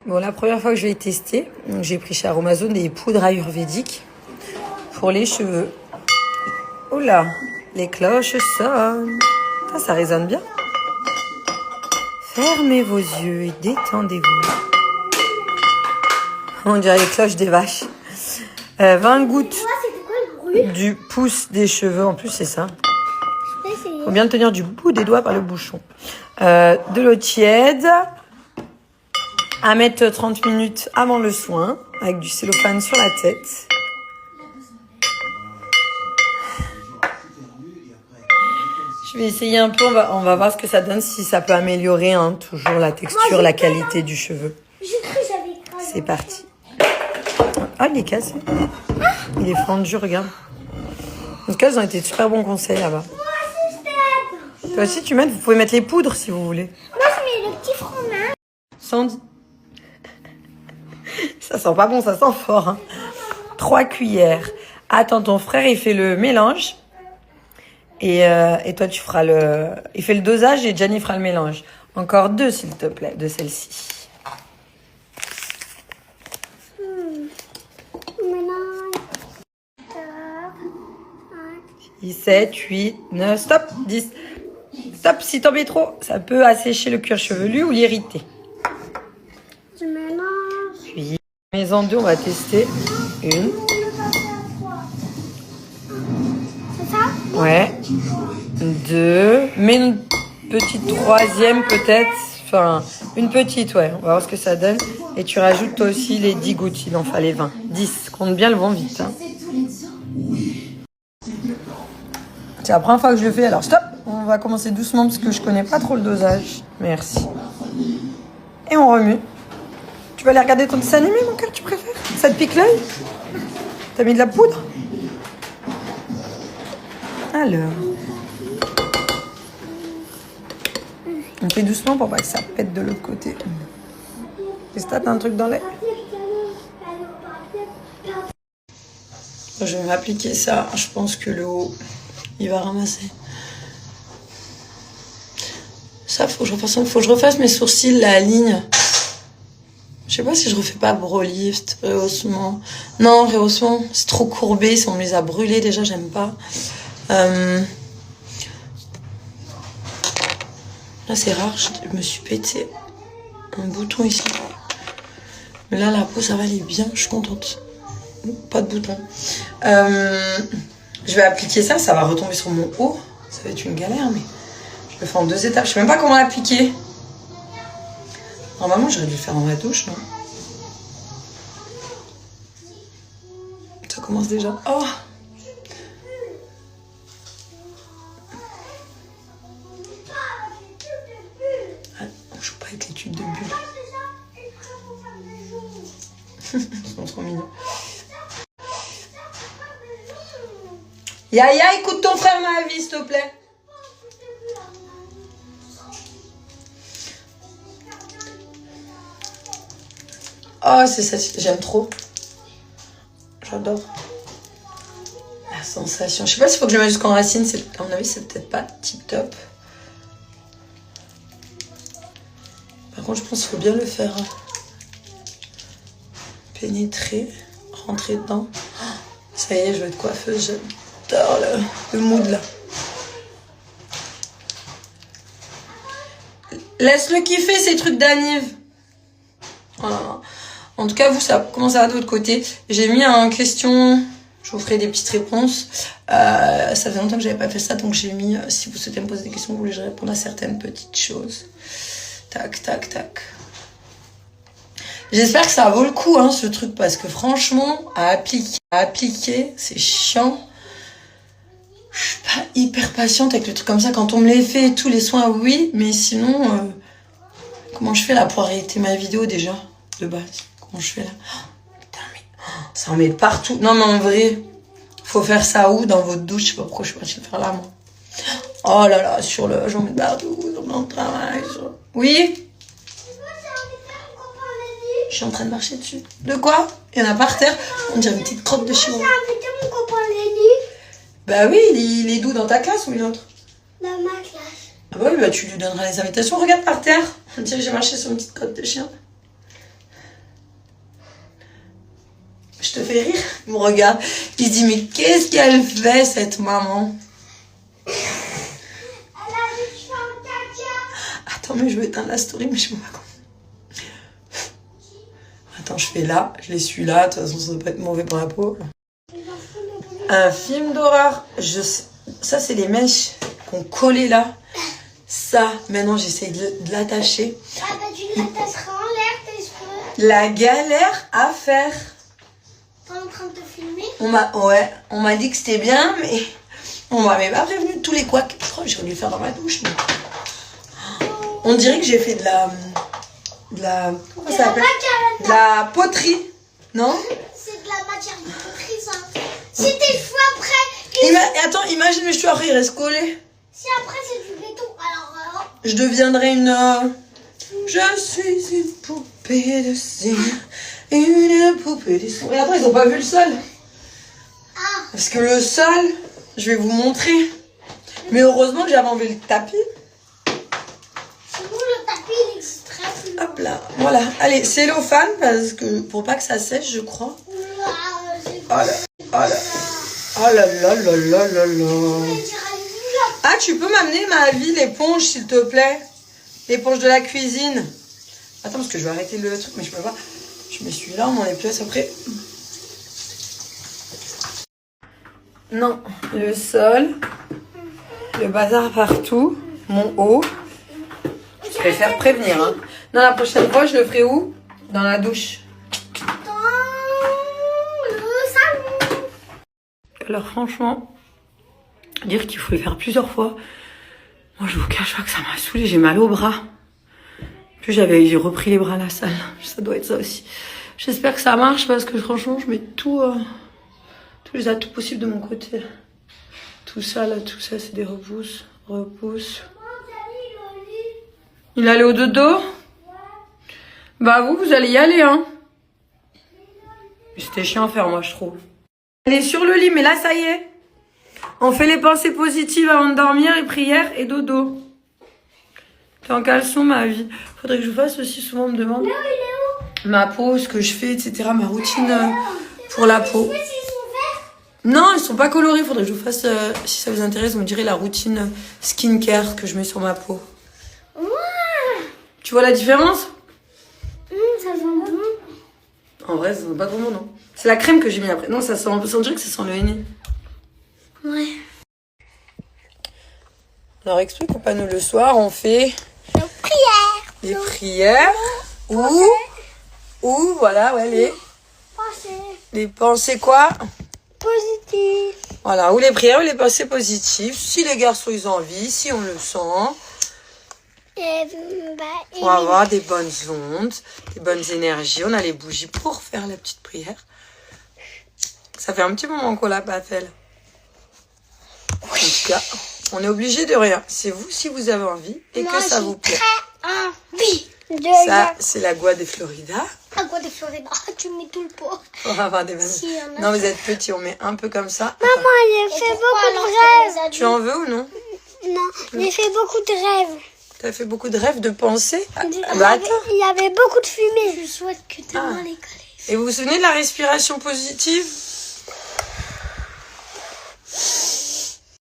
Bon, la première fois que je vais tester, j'ai pris chez Aromazone des poudres ayurvédiques pour les cheveux. Oula, les cloches sonnent. Ça résonne bien. Fermez vos yeux et détendez-vous. On dirait les cloches des vaches. 20 gouttes du pouce des cheveux. En plus, c'est ça. Faut bien le tenir du bout des doigts par le bouchon. De l'eau tiède. À mettre 30 minutes avant le soin. Avec du cellophane sur la tête. Je vais essayer un peu. On va voir ce que ça donne. Si ça peut améliorer toujours la texture, la qualité du cheveu. C'est parti. Ah, il est cassé. Il est fendu, regarde. En tout cas, ils ont été de super bons conseils là-bas. Toi aussi, tu mets, vous pouvez mettre les poudres si vous voulez. Moi, je mets le petit fromage. Sandy. Ça sent pas bon, ça sent fort. Hein. 3 cuillères. Attends, ton frère, il fait le mélange. Et toi, tu feras le... Il fait le dosage et Gianni fera le mélange. Encore 2, s'il te plaît, de celle-ci. 7, 8, 9, stop, 10. Stop, si t'en mets trop, ça peut assécher le cuir chevelu ou l'irriter. Je mélange. Puis, mets-en 2, on va tester. 1. C'est ça? Ouais. 2. Mets une petite 3e peut-être. Enfin, une petite, ouais. On va voir ce que ça donne. Et tu rajoutes toi aussi les 10 gouttes, il en fallait 20. 10, compte bien le vent vite. Hein. C'est la première fois que je le fais, alors stop. On va commencer doucement parce que je connais pas trop le dosage. Merci. Et on remue. Tu vas aller regarder ton dessin animé, mon cœur, tu préfères? Ça te pique l'œil? T'as mis de la poudre? Alors. On fait doucement pour pas que ça pète de l'autre côté. Est-ce que t'as un truc dans l'œil? Je vais m'appliquer ça. Je pense que le haut, il va ramasser. Ça, faut que je refasse mes sourcils, la ligne. Je sais pas si je refais pas brow lift, rehaussement. Non, rehaussement, c'est trop courbé. Si on me les a brûlés, déjà, j'aime pas. Là, c'est rare. Je me suis pété un bouton ici. Mais là, la peau, ça va aller bien. Je suis contente. Pas de bouton. Je vais appliquer ça. Ça va retomber sur mon haut. Ça va être une galère, mais je le fais en 2 étapes. Je sais même pas comment l'appliquer. Normalement, j'aurais dû le faire dans la douche, non? Ça commence déjà. Oh! Ah, on joue pas avec les tubes de bulles. Ils sont trop mignons. Yaya, écoute ton frère, ma vie, s'il te plaît. Oh, c'est ça, j'aime trop. J'adore. La sensation. Je sais pas s'il faut que je le mette jusqu'en racine. À mon avis, c'est peut-être pas tip top. Par contre, je pense qu'il faut bien le faire pénétrer, rentrer dedans. Ça y est, je vais être coiffeuse. J'adore le mood là. Laisse-le kiffer ces trucs d'Aniv. Oh là là. En tout cas, vous, ça comment ça va de votre côté? J'ai mis en question, je vous ferai des petites réponses. Ça fait longtemps que j'avais pas fait ça, donc j'ai mis, si vous souhaitez me poser des questions, vous voulez que je réponde à certaines petites choses. Tac, tac, tac. J'espère que ça vaut le coup, hein, ce truc, parce que franchement, à appliquer, c'est chiant. Je suis pas hyper patiente avec le truc comme ça. Quand on me les fait, tous les soins, oui, mais sinon, comment je fais là pour arrêter ma vidéo déjà, de base? Comment je fais là? Oh, putain, mais ça en met partout. Non, mais en vrai, faut faire ça où? Dans votre douche? Je sais pas pourquoi je suis partie le faire là, moi. Oh là là, j'en mets partout, dans le travail. Oui? Je suis en train de marcher dessus. De quoi? Il y en a par terre. On dirait une petite crotte de chien. Bah oui, il est d'où? Dans ta classe ou une autre? Dans ma classe. Ah bah oui, bah tu lui donneras les invitations. Regarde par terre. On dirait que j'ai marché sur une petite crotte de chien. te fais rire. Il me regarde. Il se dit, mais qu'est-ce qu'elle fait, cette maman? Attends, mais je vais éteindre la story, mais je sais pas comment. Attends, je fais là, je l'essuie là. De toute façon, ça doit pas être mauvais pour la peau. Un film d'horreur. Ça, c'est les mèches qu'on collait là. Ça, maintenant, j'essaye de l'attacher. Ah bah tu l'attacheras en l'air tes cheveux. La galère à faire. T'es en train de te filmer? On m'a dit que c'était bien, mais on m'avait pas prévenu de tous les couacs. Je crois que j'ai dû le faire dans ma douche. Mais... On dirait que j'ai fait de la comment ça s'appelle? De la poterie, non? C'est de la matière de poterie, ça. Si tes cheveux après... Attends, imagine mes cheveux après, ils restent collés. Si après c'est du béton, alors... Je deviendrai une... Je suis une poupée de cire. Une poupée de cire. Et après, ils ont pas vu le sol. Ah. Parce que le sol, je vais vous montrer. Mais heureusement que j'avais enlevé le tapis. Sinon, le tapis, il existerait plus. Hop là, voilà. Allez, cellophane, parce que pour pas que ça sèche, je crois. Oh là, oh là. Oh là là là là là là. Ah, tu peux m'amener, ma vie, l'éponge, s'il te plaît? L'éponge de la cuisine. Attends, parce que je vais arrêter le truc, mais je peux pas. Je m'essuie là, on m'en est plus après. Non, le sol, le bazar partout, mon haut. Je préfère prévenir. Hein. Non, la prochaine fois, je le ferai où? Dans la douche. Dans le salon. Alors franchement, dire qu'il faut le faire plusieurs fois, moi je vous cache pas que ça m'a saoulée, j'ai mal au bras. Puis j'ai repris les bras à la salle, ça doit être ça aussi. J'espère que ça marche parce que franchement je mets tous les atouts possibles de mon côté. Tout ça là, tout ça c'est des repousses. Il allait au dodo? Bah vous allez y aller hein. C'était chiant à faire moi je trouve. Elle est sur le lit, mais là, ça y est. On fait les pensées positives avant de dormir, et prières et dodo. T'es en caleçon, ma vie. Faudrait que je vous fasse aussi, souvent on me demande. Ma peau, ce que je fais, etc. Ma routine pour la peau. Non, ils sont pas colorés. Faudrait que je vous fasse, si ça vous intéresse, vous me direz la routine skincare que je mets sur ma peau. Tu vois la différence? Ça sent bon. En vrai, ça sent pas trop bon, non. C'est la crème que j'ai mis après. Non, ça sent, on dirait que ça sent le henné. Ouais. Alors, explique pas nous le soir, on fait Les prières. les prières ou voilà, ouais, les pensées quoi? Positif. Voilà, ou les prières ou les pensées positives. Si les garçons ils ont envie, si on le sent, pour avoir des bonnes ondes, des bonnes énergies. On a les bougies pour faire la petite prière. Ça fait un petit moment qu'on l'a pas fait. En tout cas, on est obligé de rien. C'est vous si vous avez envie et que ça vous plaît. Envie de Ça, c'est la Gua de Florida. Agua de Florida. Tu mets tout le pot. On va avoir des Si, on a non, vous êtes petits, on met un peu comme ça. Maman, j'ai fait beaucoup de rêves. Tu en veux ou non? Non, j'ai fait beaucoup de rêves. T'as fait beaucoup de rêves, de pensées? Bah attends. Il y avait beaucoup de fumée. Je souhaite que demain l'école. Et vous vous souvenez de la respiration positive?